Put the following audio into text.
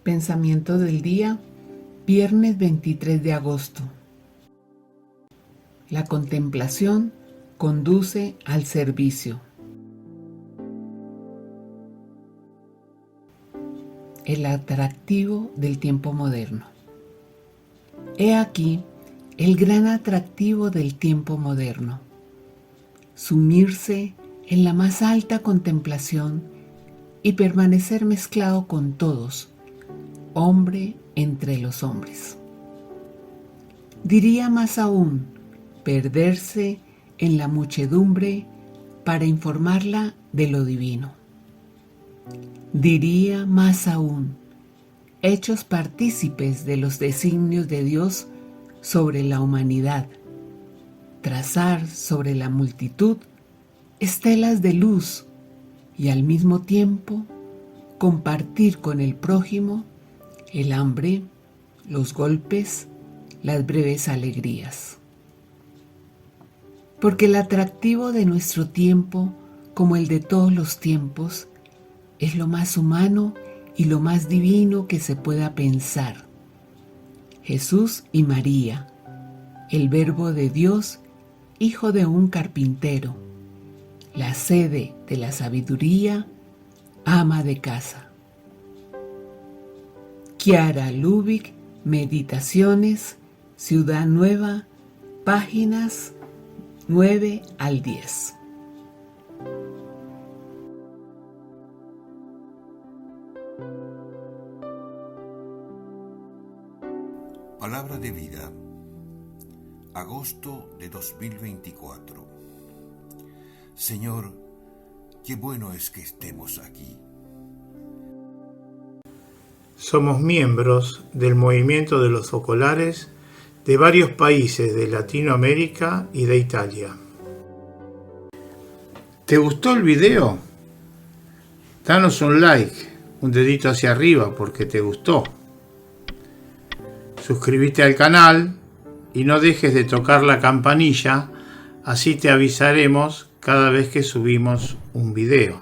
Pensamiento del día, viernes 23 de agosto. La contemplación conduce al servicio. El atractivo del tiempo moderno. He aquí el gran atractivo del tiempo moderno: sumirse en la más alta contemplación y permanecer mezclado con todos, hombre entre los hombres. Diría más aún, perderse en la muchedumbre para informarla de lo divino. Diría más aún, hechos partícipes de los designios de Dios sobre la humanidad, trazar sobre la multitud estelas de luz y al mismo tiempo compartir con el prójimo el hambre, los golpes, las breves alegrías. Porque el atractivo de nuestro tiempo, como el de todos los tiempos, es lo más humano y lo más divino que se pueda pensar. Jesús y María, el Verbo de Dios, hijo de un carpintero, la sede de la sabiduría, ama de casa. Chiara Lubich, Meditaciones, Ciudad Nueva, páginas 9 al 10. Palabra de vida, agosto de 2024. Señor, qué bueno es que estemos aquí. Somos miembros del movimiento de los focolares de varios países de Latinoamérica y de Italia. ¿Te gustó el video? Danos un like, un dedito hacia arriba porque te gustó. Suscríbete al canal y no dejes de tocar la campanilla, así te avisaremos cada vez que subimos un video.